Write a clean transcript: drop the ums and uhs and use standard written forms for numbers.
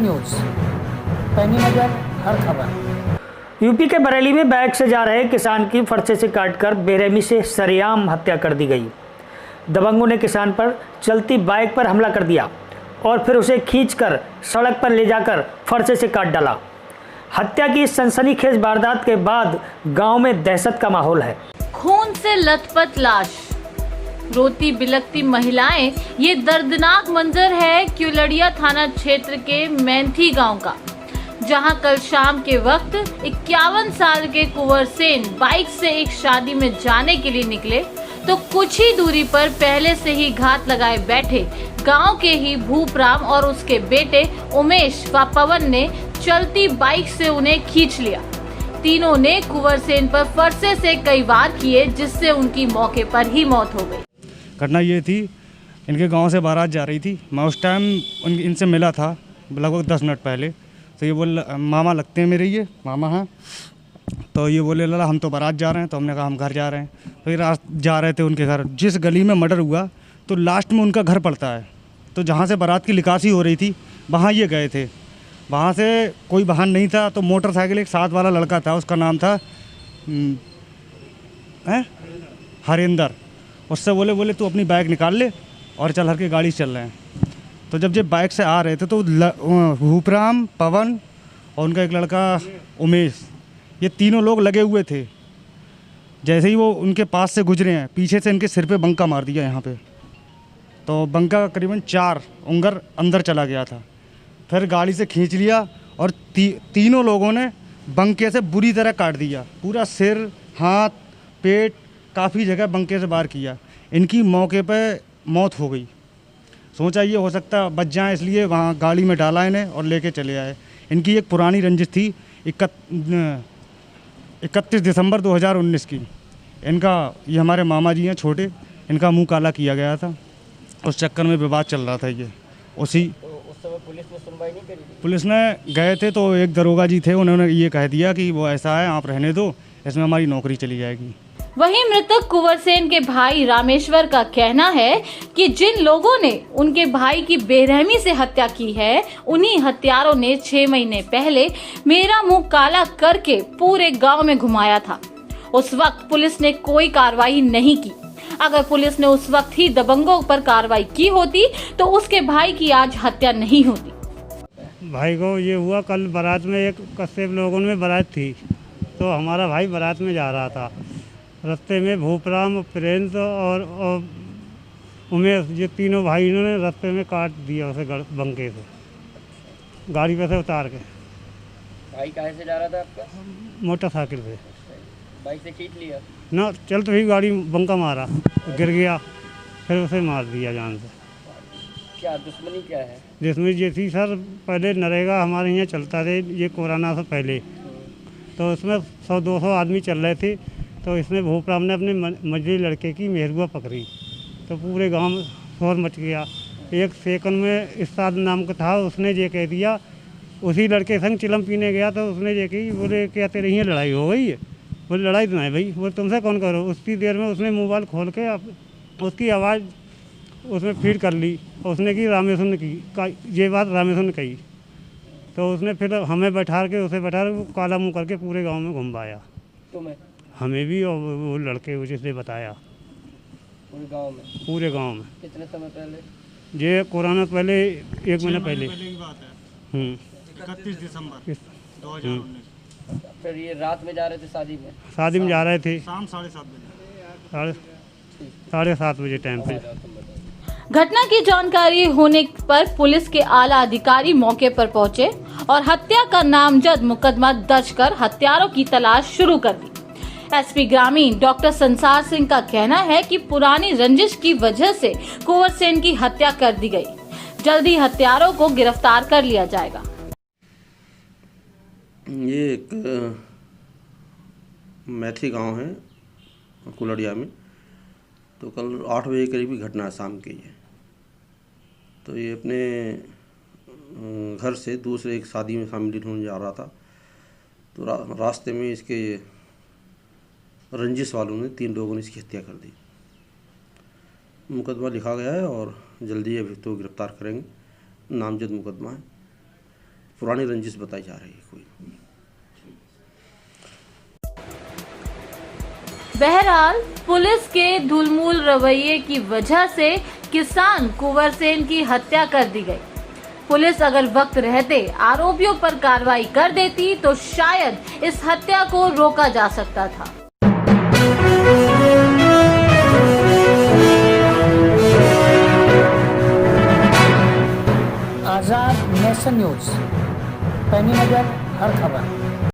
News, पैनी नजर हर खबर। यूपी के बरेली में बाइक से जा रहे किसान की फरसे से काटकर बेरहमी से सरेआम हत्या कर दी गई। दबंगों ने किसान पर चलती बाइक पर हमला कर दिया और फिर उसे खींचकर सड़क पर ले जाकर फरसे से काट डाला। हत्या की इस सनसनीखेज वारदात के बाद गांव में दहशत का माहौल है। खून से लथपथ लाश, रोती बिलखती महिलाएं, ये दर्दनाक मंजर है क्यूलड़िया थाना क्षेत्र के मैंथी गांव का, जहां कल शाम के वक्त 51 साल के कुंवर सेन बाइक से एक शादी में जाने के लिए निकले तो कुछ ही दूरी पर पहले से ही घात लगाए बैठे गांव के ही भूपराम और उसके बेटे उमेश व पवन ने चलती बाइक से उन्हें खींच लिया। तीनों ने कुंवर सेन पर फरसे से कई वार किए, जिससे उनकी मौके पर ही मौत हो गई। घटना ये थी, इनके गांव से बारात जा रही थी। मैं उस टाइम इनसे मिला था लगभग 10 मिनट पहले। तो ये बोल, मामा लगते हैं मेरे, ये मामा हैं। तो ये बोले, लाला हम तो बारात जा रहे हैं। तो हमने कहा हम घर जा रहे हैं। तो ये जा रहे थे उनके घर। जिस गली में मर्डर हुआ तो लास्ट में उनका घर पड़ता है। तो जहाँ से बारात की निकासी हो रही थी वहाँ ये गए थे। वहाँ से कोई वाहन नहीं था तो मोटरसाइकिल एक साथ वाला लड़का था, उसका नाम था हरिंदर। उससे बोले तू अपनी बाइक निकाल ले और चल, हर के गाड़ी चल रहे हैं। तो जब बाइक से आ रहे थे तो भूपराम, पवन और उनका एक लड़का उमेश, ये तीनों लोग लगे हुए थे। जैसे ही वो उनके पास से गुजरे हैं, पीछे से इनके सिर पे बंका मार दिया यहाँ पे। तो बंका करीबन 4 उंगर अंदर चला गया था। फिर गाड़ी से खींच लिया और तीनों लोगों ने बंके से बुरी तरह काट दिया। पूरा सिर, हाथ, पेट, काफ़ी जगह बंके से वार किया। इनकी मौके पे मौत हो गई। सोचा ये हो सकता बच जाए, इसलिए वहाँ गाड़ी में डाला इन्हें और लेके चले आए। इनकी एक पुरानी रंजिश थी 31 दिसंबर 2019 की। इनका, ये हमारे मामा जी हैं छोटे, इनका मुंह काला किया गया था। उस चक्कर में विवाद चल रहा था ये। उस समय पुलिस ने सुनवाई नहीं करी? पुलिस ने गए थे तो एक दरोगा जी थे, उन्होंने ये कह दिया कि वो ऐसा है, आप रहने दो, इसमें हमारी नौकरी चली जाएगी। वहीं मृतक कुंवर सेन के भाई रामेश्वर का कहना है कि जिन लोगों ने उनके भाई की बेरहमी से हत्या की है, उन्हीं हत्यारों ने 6 महीने पहले मेरा मुंह काला करके पूरे गांव में घुमाया था। उस वक्त पुलिस ने कोई कार्रवाई नहीं की। अगर पुलिस ने उस वक्त ही दबंगों पर कार्रवाई की होती तो उसके भाई की आज हत्या नहीं होती। भाई को ये हुआ, कल बारात में एक कस्बे लोगों में बारात थी, तो हमारा भाई बारात में जा रहा था। रास्ते में भूपराम, प्रिंस और उमेश, ये तीनों भाई इन्होंने रास्ते में काट दिया उसे बंके से, गाड़ी पे से उतार के। भाई कहाँ से जा रहा था आपका? मोटरसाइकिल पे। बाइक से खींच लिया ना, चलते ही गाड़ी बंका मारा, गिर गया, फिर उसे मार दिया जान से। क्या दुश्मनी क्या है? दुश्मनी ये थी सर, पहले नरेगा हमारे यहाँ चलता थे, ये कोरोना से पहले, तो उसमें 100-200 आदमी चल रहे थे। तो इसमें भूपराम ने अपने मजदूरी लड़के की मेहरुआ पकड़ी तो पूरे गांव में शोर मच गया। एक सेकंड में इस्ताद नाम का था, उसने ये कह दिया, उसी लड़के संग चिलम पीने गया तो उसने ये कही, बोले क्या तेरे यहाँ लड़ाई हो गई है? बोले लड़ाई तो नहीं भाई, बोले तुमसे कौन करो। उसी देर में उसने मोबाइल खोल के उसकी आवाज़ उसमें फीड कर ली और उसने की रामेश्वर ने की, ये बात रामेश्वर ने कही। तो उसने फिर हमें बैठा के, उसे बैठा के काला मुँह करके पूरे गाँव में घुमवाया, हमें भी और वो लड़के को जिसने बताया। पूरे गांव में कितने समय पहले? ये कोरोना पहले 1 महीना पहले। 31 दिसंबर 2019। फिर ये रात में जा रहे थे शादी में जा रहे थे, शाम 7:30 बजे, 7:30 बजे टाइम पे। घटना की जानकारी होने पर पुलिस के आला अधिकारी मौके पर पहुंचे और हत्या का नामजद मुकदमा दर्ज कर हत्यारों की तलाश शुरू कर दी। एसपी ग्रामीण डॉक्टर संसार सिंह का कहना है कि पुरानी रंजिश की वजह से कुंवर सेन की हत्या कर दी गई। जल्दी हत्यारों को गिरफ्तार कर लिया जाएगा। ये एक मैथी गांव है कुलड़िया में। तो कल 8 बजे करीब की घटना शाम की है। तो ये अपने घर से दूसरे एक शादी में शामिल होने जा रहा था। तो रास्ते में इसके रंजिश वालों ने 3 लोगों ने इसकी हत्या कर दी। मुकदमा लिखा गया है और जल्दी अभियुक्तों को गिरफ्तार करेंगे। नामजद मुकदमा है। पुरानी रंजिश बताई जा रही है कोई। बहरहाल पुलिस के धूलमूल रवैये की वजह से किसान कुंवर सेन की हत्या कर दी गई। पुलिस अगर वक्त रहते आरोपियों पर कार्रवाई कर देती तो शायद इस हत्या को रोका जा सकता था। आज़ाद नेशन न्यूज़, पैनी नजर हर खबर।